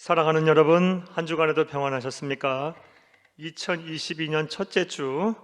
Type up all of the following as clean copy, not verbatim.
사랑하는 여러분, 한 주간에도 평안하셨습니까? 2022년 첫째 주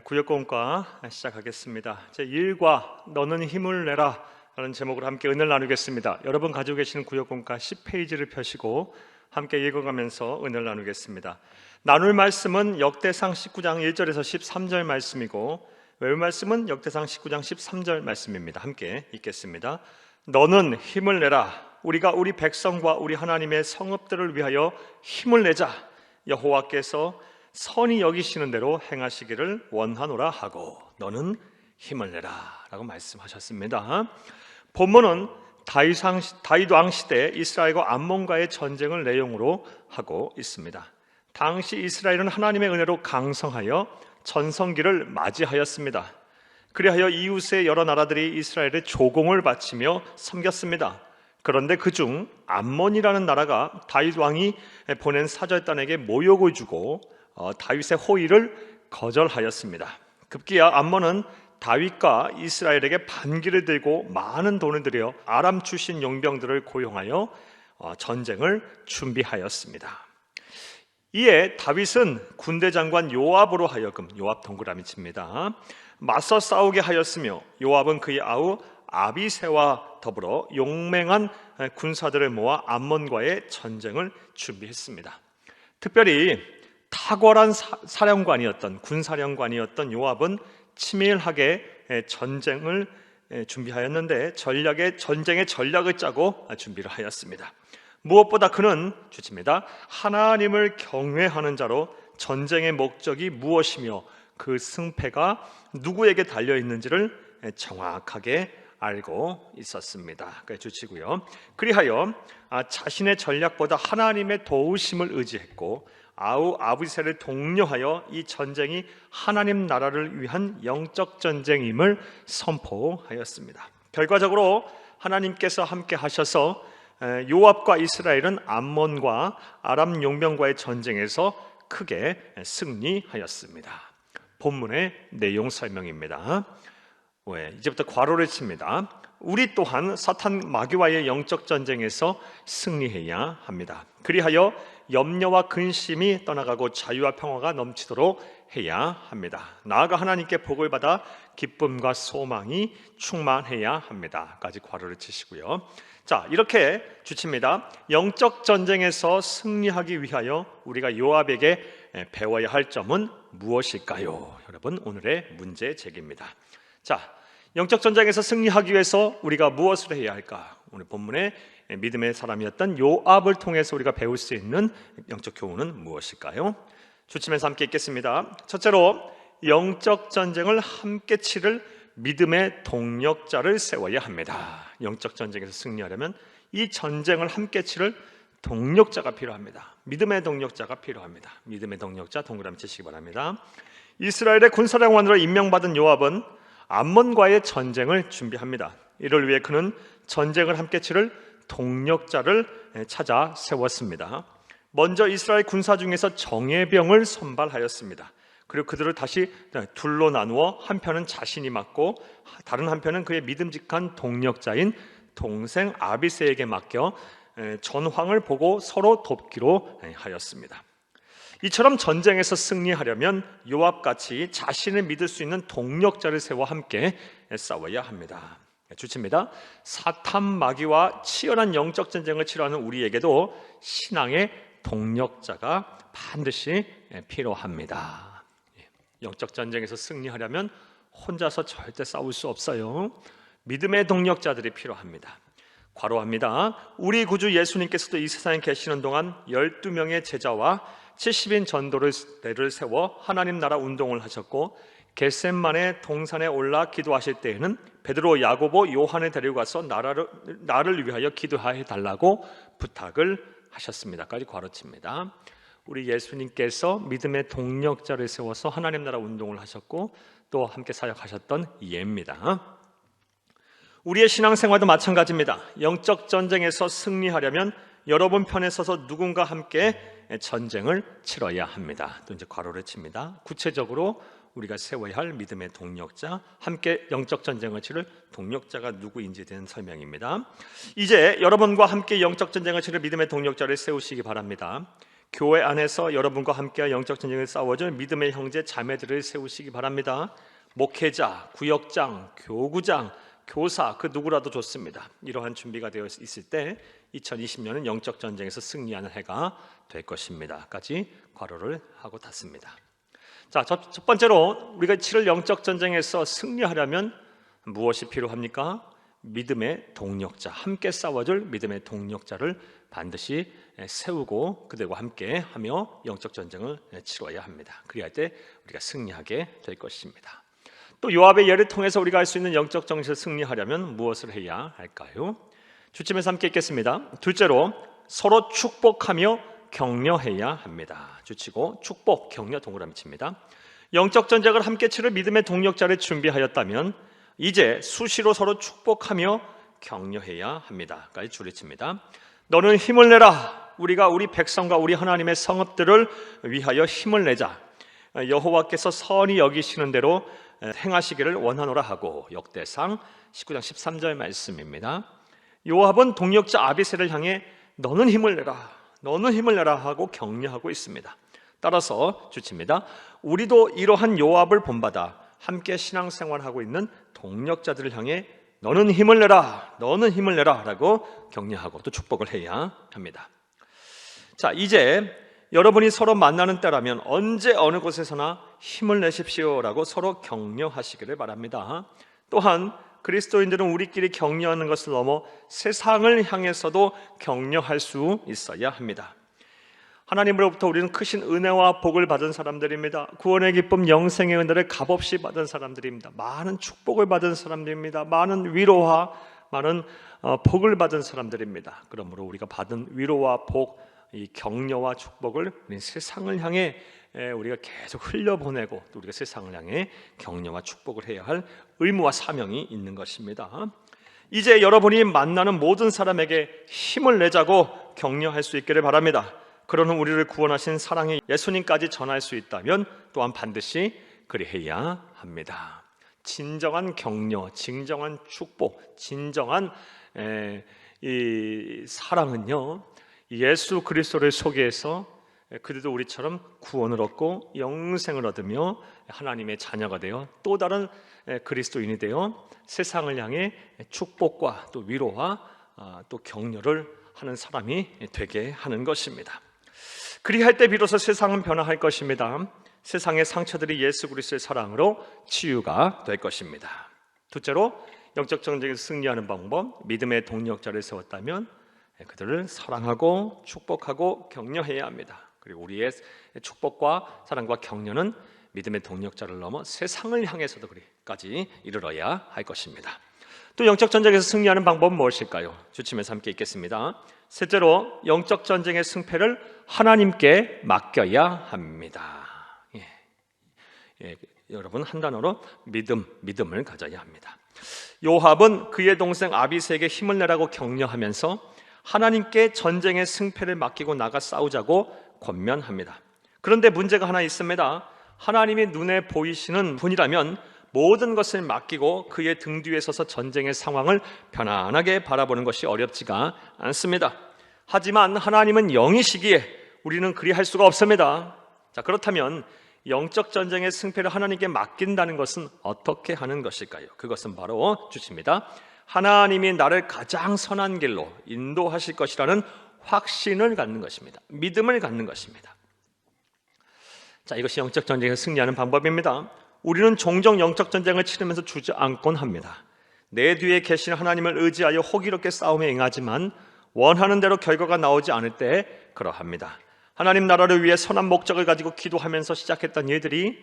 구역공과 시작하겠습니다. 제1과 너는 힘을 내라 라는 제목으로 함께 은혜를 나누겠습니다. 여러분 가지고 계시는 구역공과 10페이지를 펴시고 함께 읽어가면서 은혜를 나누겠습니다. 나눌 말씀은 역대상 19장 1절에서 13절 말씀이고 외울 말씀은 역대상 19장 13절 말씀입니다. 함께 읽겠습니다. 너는 힘을 내라. 우리가 우리 백성과 우리 하나님의 성읍들을 위하여 힘을 내자. 여호와께서 선히 여기시는 대로 행하시기를 원하노라 하고 너는 힘을 내라 라고 말씀하셨습니다. 본문은 다윗 왕 시대 이스라엘과 암몬과의 전쟁을 내용으로 하고 있습니다. 당시 이스라엘은 하나님의 은혜로 강성하여 전성기를 맞이하였습니다. 그리하여 이웃의 여러 나라들이 이스라엘의 조공을 바치며 섬겼습니다. 그런데 그중 암몬이라는 나라가 다윗 왕이 보낸 사절단에게 모욕을 주고 다윗의 호의를 거절하였습니다. 급기야 암몬은 다윗과 이스라엘에게 반기를 들고 많은 돈을 들여 아람 출신 용병들을 고용하여 전쟁을 준비하였습니다. 이에 다윗은 군대 장관 요압으로 하여금, 요압 동그라미 칩니다, 맞서 싸우게 하였으며 요압은 그의 아우 아비새와 더불어 용맹한 군사들을 모아 암몬과의 전쟁을 준비했습니다. 특별히 탁월한 사령관이었던 군사령관이었던 요압은 치밀하게 전쟁을 준비하였는데 전쟁의 전략을 짜고 준비를 하였습니다. 무엇보다 그는 주칩니다. 하나님을 경외하는 자로 전쟁의 목적이 무엇이며 그 승패가 누구에게 달려 있는지를 정확하게 알고 있었습니다. 주치고요. 그리하여 자신의 전략보다 하나님의 도우심을 의지했고 아우 아비새를 독려하여 이 전쟁이 하나님 나라를 위한 영적 전쟁임을 선포하였습니다. 결과적으로 하나님께서 함께 하셔서 요압과 이스라엘은 암몬과 아람 용병과의 전쟁에서 크게 승리하였습니다. 본문의 내용 설명입니다. 이제부터 괄호를 칩니다. 우리 또한 사탄 마귀와의 영적 전쟁에서 승리해야 합니다. 그리하여 염려와 근심이 떠나가고 자유와 평화가 넘치도록 해야 합니다. 나아가 하나님께 복을 받아 기쁨과 소망이 충만해야 합니다. 까지 괄호를 치시고요. 자, 이렇게 주칩니다. 영적 전쟁에서 승리하기 위하여 우리가 요압에게 배워야 할 점은 무엇일까요? 여러분, 오늘의 문제 제기입니다. 자, 영적 전쟁에서 승리하기 위해서 우리가 무엇을 해야 할까? 오늘 본문에 믿음의 사람이었던 요압을 통해서 우리가 배울 수 있는 영적 교훈은 무엇일까요? 주치면서 함께 읽겠습니다. 첫째로, 영적 전쟁을 함께 치를 믿음의 동력자를 세워야 합니다. 영적 전쟁에서 승리하려면 이 전쟁을 함께 치를 동력자가 필요합니다. 믿음의 동력자가 필요합니다. 믿음의 동력자 동그라미 치시기 바랍니다. 이스라엘의 군사령관으로 임명받은 요압은 암몬과의 전쟁을 준비합니다. 이를 위해 그는 전쟁을 함께 치를 동력자를 찾아 세웠습니다. 먼저 이스라엘 군사 중에서 정예병을 선발하였습니다. 그리고 그들을 다시 둘로 나누어 한편은 자신이 맡고 다른 한편은 그의 믿음직한 동력자인 동생 아비새에게 맡겨 전황을 보고 서로 돕기로 하였습니다. 이처럼 전쟁에서 승리하려면 요압같이 자신을 믿을 수 있는 동력자를 세워 함께 싸워야 합니다. 주칩니다. 사탄 마귀와 치열한 영적 전쟁을 치러하는 우리에게도 신앙의 동력자가 반드시 필요합니다. 영적 전쟁에서 승리하려면 혼자서 절대 싸울 수 없어요. 믿음의 동력자들이 필요합니다. 괄호합니다. 우리 구주 예수님께서도 이 세상에 계시는 동안 12명의 제자와 70인 전도를 세워 하나님 나라 운동을 하셨고 겟셋만의 동산에 올라 기도하실 때에는 베드로, 야고보, 요한을 데리고 가서 나를 위하여 기도해 달라고 부탁을 하셨습니다까지 괄호칩니다. 우리 예수님께서 믿음의 동력자를 세워서 하나님 나라 운동을 하셨고 또 함께 사역하셨던 예입니다. 우리의 신앙생활도 마찬가지입니다. 영적 전쟁에서 승리하려면 여러분 편에 서서 누군가 함께 전쟁을 치러야 합니다. 또 이제 괄호를 칩니다. 구체적으로 우리가 세워야 할 믿음의 동력자, 함께 영적 전쟁을 치를 동력자가 누구인지에 대한 설명입니다. 이제 여러분과 함께 영적 전쟁을 치를 믿음의 동력자를 세우시기 바랍니다. 교회 안에서 여러분과 함께 영적 전쟁을 싸워줄 믿음의 형제 자매들을 세우시기 바랍니다. 목회자, 구역장, 교구장, 교사 그 누구라도 좋습니다. 이러한 준비가 되어 있을 때 2020년은 영적 전쟁에서 승리하는 해가 될 것입니다. 까지 괄호를 하고 닫습니다. 자, 첫 번째로 우리가 치를 영적 전쟁에서 승리하려면 무엇이 필요합니까? 믿음의 동력자, 함께 싸워줄 믿음의 동력자를 반드시 세우고 그들과 함께 하며 영적 전쟁을 치러야 합니다. 그리할 때 우리가 승리하게 될 것입니다. 또 요압의 예를 통해서 우리가 할 수 있는 영적 전쟁에서 승리하려면 무엇을 해야 할까요? 주침에서 함께 읽겠습니다. 둘째로 서로 축복하며 격려해야 합니다. 주치고 축복, 격려 동그라미 칩니다. 영적 전쟁을 함께 치를 믿음의 동력자를 준비하였다면 이제 수시로 서로 축복하며 격려해야 합니다. 까지 줄을 칩니다. 너는 힘을 내라. 우리가 우리 백성과 우리 하나님의 성읍들을 위하여 힘을 내자. 여호와께서 선히 여기시는 대로 행하시기를 원하노라 하고 역대상 19장 13절 말씀입니다. 요압은 동력자 아비새를 향해 너는 힘을 내라, 너는 힘을 내라 하고 격려하고 있습니다. 따라서 주칩니다. 우리도 이러한 요압을 본받아 함께 신앙생활하고 있는 동력자들을 향해 너는 힘을 내라, 너는 힘을 내라 라고 격려하고 또 축복을 해야 합니다. 자, 이제 여러분이 서로 만나는 때라면 언제 어느 곳에서나 힘을 내십시오라고 서로 격려하시기를 바랍니다. 또한 그리스도인들은 우리끼리 격려하는 것을 넘어 세상을 향해서도 격려할 수 있어야 합니다. 하나님으로부터 우리는 크신 은혜와 복을 받은 사람들입니다. 구원의 기쁨, 영생의 은혜를 값없이 받은 사람들입니다. 많은 축복을 받은 사람들입니다. 많은 위로와 많은 복을 받은 사람들입니다. 그러므로 우리가 받은 위로와 복, 이 격려와 축복을 우리 세상을 향해 우리가 계속 흘려보내고 또 우리가 세상을 향해 격려와 축복을 해야 할 의무와 사명이 있는 것입니다. 이제 여러분이 만나는 모든 사람에게 힘을 내자고 격려할 수 있기를 바랍니다. 그러는 우리를 구원하신 사랑의 예수님까지 전할 수 있다면 또한 반드시 그리해야 합니다. 진정한 격려, 진정한 축복, 진정한 이 사랑은요, 예수 그리스도를 소개해서 그들도 우리처럼 구원을 얻고 영생을 얻으며 하나님의 자녀가 되어 또 다른 그리스도인이 되어 세상을 향해 축복과 또 위로와 또 격려를 하는 사람이 되게 하는 것입니다. 그리할 때 비로소 세상은 변화할 것입니다. 세상의 상처들이 예수 그리스도의 사랑으로 치유가 될 것입니다. 둘째로 영적 전쟁에서 승리하는 방법, 믿음의 동력자를 세웠다면 그들을 사랑하고 축복하고 격려해야 합니다. 그리고 우리의 축복과 사랑과 격려는 믿음의 동력자를 넘어 세상을 향해서도 그리까지 이르러야 할 것입니다. 또 영적 전쟁에서 승리하는 방법은 무엇일까요? 주침에서 함께 읽겠습니다. 셋째로 영적 전쟁의 승패를 하나님께 맡겨야 합니다. 여러분 한 단어로 믿음을 가져야 합니다. 요압은 그의 동생 아비새에게 힘을 내라고 격려하면서 하나님께 전쟁의 승패를 맡기고 나가 싸우자고 권면합니다. 그런데 문제가 하나 있습니다. 하나님이 눈에 보이시는 분이라면 모든 것을 맡기고 그의 등 뒤에 서서 전쟁의 상황을 편안하게 바라보는 것이 어렵지가 않습니다. 하지만 하나님은 영이시기에 우리는 그리할 수가 없습니다. 자, 그렇다면 영적 전쟁의 승패를 하나님께 맡긴다는 것은 어떻게 하는 것일까요? 그것은 바로 주십니다. 하나님이 나를 가장 선한 길로 인도하실 것이라는 확신을 갖는 것입니다. 믿음을 갖는 것입니다. 자, 이것이 영적 전쟁에서 승리하는 방법입니다. 우리는 종종 영적 전쟁을 치르면서 주저앉곤 합니다. 내 뒤에 계신 하나님을 의지하여 호기롭게 싸움에 응하지만 원하는 대로 결과가 나오지 않을 때 그러합니다. 하나님 나라를 위해 선한 목적을 가지고 기도하면서 시작했던 일들이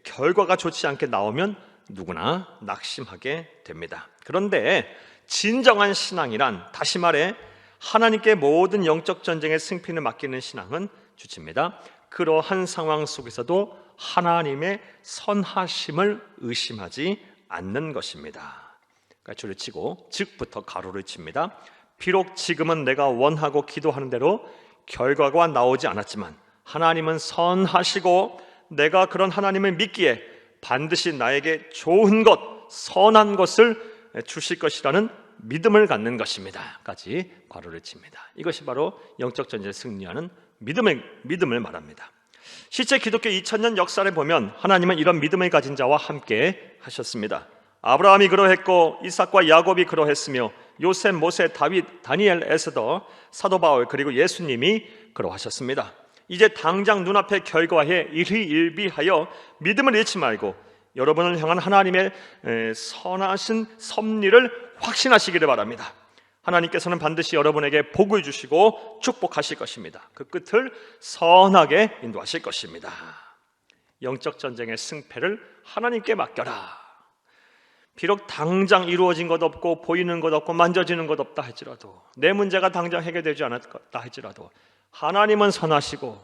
결과가 좋지 않게 나오면 누구나 낙심하게 됩니다. 그런데 진정한 신앙이란, 다시 말해 하나님께 모든 영적 전쟁의 승패를 맡기는 신앙은 주칩니다. 그러한 상황 속에서도 하나님의 선하심을 의심하지 않는 것입니다. 그러니까 줄을 치고 즉부터 가로를 칩니다. 비록 지금은 내가 원하고 기도하는 대로 결과가 나오지 않았지만 하나님은 선하시고 내가 그런 하나님을 믿기에 반드시 나에게 좋은 것, 선한 것을 주실 것이라는 믿음을 갖는 것입니다 까지 괄호를 칩니다. 이것이 바로 영적 전쟁에 승리하는 믿음을 말합니다. 실제 기독교 2000년 역사를 보면 하나님은 이런 믿음을 가진 자와 함께 하셨습니다. 아브라함이 그러했고 이삭과 야곱이 그러했으며 요셉, 모세, 다윗, 다니엘, 에스더, 사도 바울 그리고 예수님이 그러하셨습니다. 이제 당장 눈앞에 결과해 일희일비하여 믿음을 잃지 말고 여러분을 향한 하나님의 선하신 섭리를 확신하시기를 바랍니다. 하나님께서는 반드시 여러분에게 복을 주시고 축복하실 것입니다. 그 끝을 선하게 인도하실 것입니다. 영적 전쟁의 승패를 하나님께 맡겨라. 비록 당장 이루어진 것 없고 보이는 것 없고 만져지는 것 없다 할지라도, 내 문제가 당장 해결되지 않았다 할지라도 하나님은 선하시고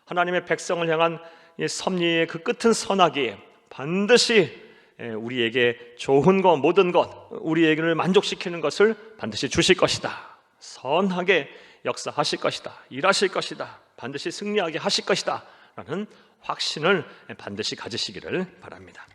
하나님의 백성을 향한 이 섭리의 그 끝은 선하기에 반드시 우리에게 좋은 것, 모든 것, 우리에게를 만족시키는 것을 반드시 주실 것이다. 선하게 역사하실 것이다. 일하실 것이다. 반드시 승리하게 하실 것이다 라는 확신을 반드시 가지시기를 바랍니다.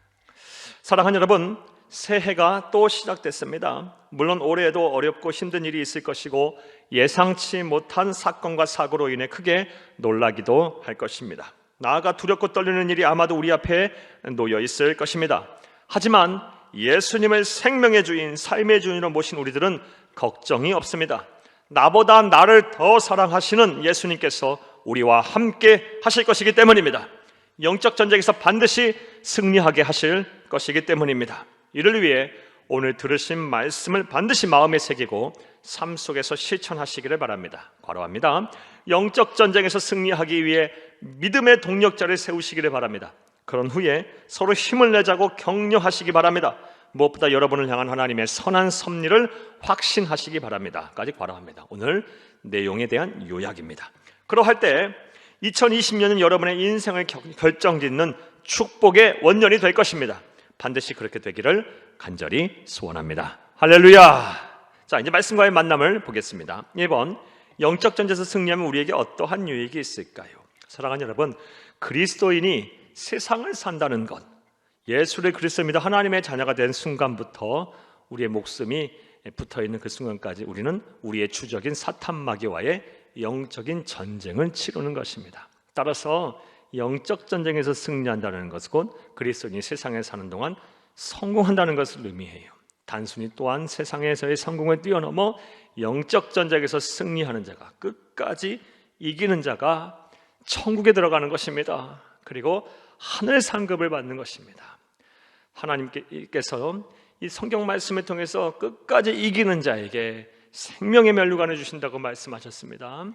사랑하는 여러분, 새해가 또 시작됐습니다. 물론 올해에도 어렵고 힘든 일이 있을 것이고 예상치 못한 사건과 사고로 인해 크게 놀라기도 할 것입니다. 나아가 두렵고 떨리는 일이 아마도 우리 앞에 놓여 있을 것입니다. 하지만 예수님을 생명의 주인, 삶의 주인으로 모신 우리들은 걱정이 없습니다. 나보다 나를 더 사랑하시는 예수님께서 우리와 함께 하실 것이기 때문입니다. 영적 전쟁에서 반드시 승리하게 하실 것이기 때문입니다. 이를 위해 오늘 들으신 말씀을 반드시 마음에 새기고 삶 속에서 실천하시기를 바랍니다. 괄호합니다. 영적 전쟁에서 승리하기 위해 믿음의 동력자를 세우시기를 바랍니다. 그런 후에 서로 힘을 내자고 격려하시기 바랍니다. 무엇보다 여러분을 향한 하나님의 선한 섭리를 확신하시기 바랍니다 까지 괄호합니다. 오늘 내용에 대한 요약입니다. 그러할 때 2020년은 여러분의 인생을 결정짓는 축복의 원년이 될 것입니다. 반드시 그렇게 되기를 간절히 소원합니다. 할렐루야. 자, 이제 말씀과의 만남을 보겠습니다. 1번, 영적 전쟁에서 승리하면 우리에게 어떠한 유익이 있을까요? 사랑하는 여러분, 그리스도인이 세상을 산다는 것, 예수를 그리스도 믿어 하나님의 자녀가 된 순간부터 우리의 목숨이 붙어있는 그 순간까지 우리는 우리의 주적인 사탄 마귀와의 영적인 전쟁을 치르는 것입니다. 따라서 영적 전쟁에서 승리한다는 것은 곧 그리스도인이 세상에 사는 동안 성공한다는 것을 의미해요. 단순히 또한 세상에서의 성공을 뛰어넘어 영적 전쟁에서 승리하는 자가, 끝까지 이기는 자가 천국에 들어가는 것입니다. 그리고 하늘 상급을 받는 것입니다. 하나님께서 이 성경 말씀을 통해서 끝까지 이기는 자에게 생명의 면류관을 주신다고 말씀하셨습니다.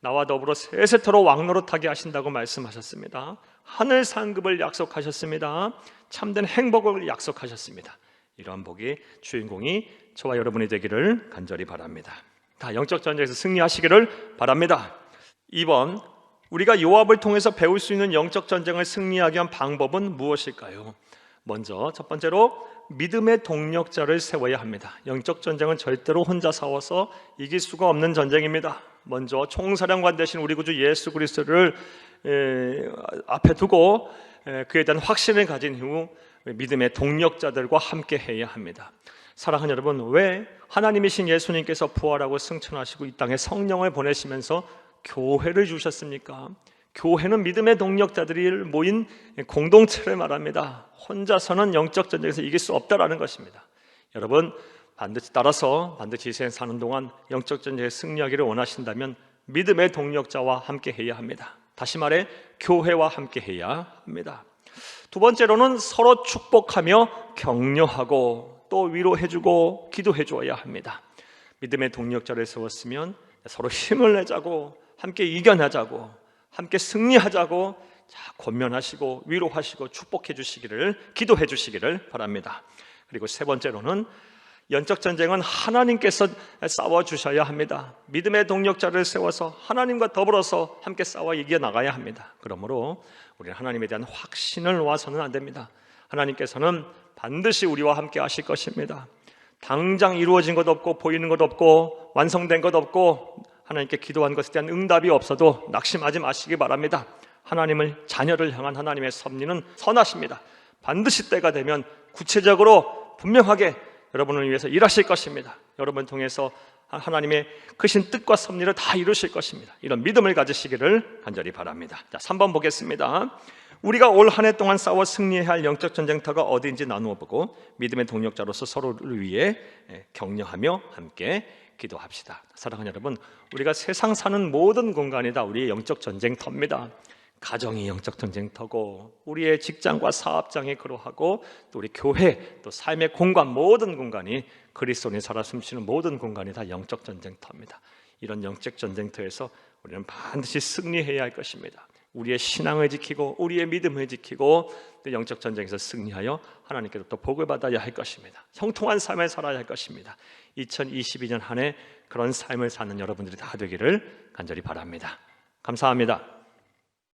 나와 더불어 세세토록 왕노릇하게 하신다고 말씀하셨습니다. 하늘 상급을 약속하셨습니다. 참된 행복을 약속하셨습니다. 이러한 복의 주인공이 저와 여러분이 되기를 간절히 바랍니다. 다 영적 전쟁에서 승리하시기를 바랍니다. 2번, 우리가 요압을 통해서 배울 수 있는 영적 전쟁을 승리하게 한 방법은 무엇일까요? 먼저 첫 번째로 믿음의 동력자를 세워야 합니다. 영적 전쟁은 절대로 혼자 싸워서 이길 수가 없는 전쟁입니다. 먼저 총사령관 되신 우리 구주 예수 그리스도를 앞에 두고 그에 대한 확신을 가진 후 믿음의 동력자들과 함께 해야 합니다. 사랑하는 여러분, 왜 하나님이신 예수님께서 부활하고 승천하시고 이 땅에 성령을 보내시면서 교회를 주셨습니까? 교회는 믿음의 동력자들이 모인 공동체를 말합니다. 혼자서는 영적 전쟁에서 이길 수 없다라는 것입니다. 여러분, 반드시 인생 사는 동안 영적 전쟁에 승리하기를 원하신다면 믿음의 동력자와 함께 해야 합니다. 다시 말해 교회와 함께 해야 합니다. 두 번째로는 서로 축복하며 격려하고 또 위로해주고 기도해줘야 합니다. 믿음의 동력자를 세웠으면 서로 힘을 내자고, 함께 이겨내자고, 함께 승리하자고 권면하시고 위로하시고 축복해 주시기를, 기도해 주시기를 바랍니다. 그리고 세 번째로는 영적 전쟁은 하나님께서 싸워주셔야 합니다. 믿음의 동력자를 세워서 하나님과 더불어서 함께 싸워 이겨나가야 합니다. 그러므로 우리는 하나님에 대한 확신을 놓아서는 안 됩니다. 하나님께서는 반드시 우리와 함께 하실 것입니다. 당장 이루어진 것 없고 보이는 것 없고 완성된 것 없고 하나님께 기도한 것에 대한 응답이 없어도 낙심하지 마시기 바랍니다. 하나님을, 자녀를 향한 하나님의 섭리는 선하십니다. 반드시 때가 되면 구체적으로 분명하게 여러분을 위해서 일하실 것입니다. 여러분을 통해서 하나님의 크신 뜻과 섭리를 다 이루실 것입니다. 이런 믿음을 가지시기를 간절히 바랍니다. 자, 3번 보겠습니다. 우리가 올 한 해 동안 싸워 승리해야 할 영적 전쟁터가 어디인지 나누어 보고 믿음의 동력자로서 서로를 위해 격려하며 함께 기도합시다. 사랑하는 여러분, 우리가 세상 사는 모든 공간이 다 우리의 영적 전쟁터입니다. 가정이 영적 전쟁터고, 우리의 직장과 사업장이 그러하고, 또 우리 교회, 또 삶의 공간, 모든 공간이 그리스도인이 살아 숨쉬는 모든 공간이 다 영적 전쟁터입니다. 이런 영적 전쟁터에서 우리는 반드시 승리해야 할 것입니다. 우리의 신앙을 지키고 우리의 믿음을 지키고 또 영적 전쟁에서 승리하여 하나님께서 또 복을 받아야 할 것입니다. 형통한 삶을 살아야 할 것입니다. 2022년 한 해 그런 삶을 사는 여러분들이 다 되기를 간절히 바랍니다. 감사합니다.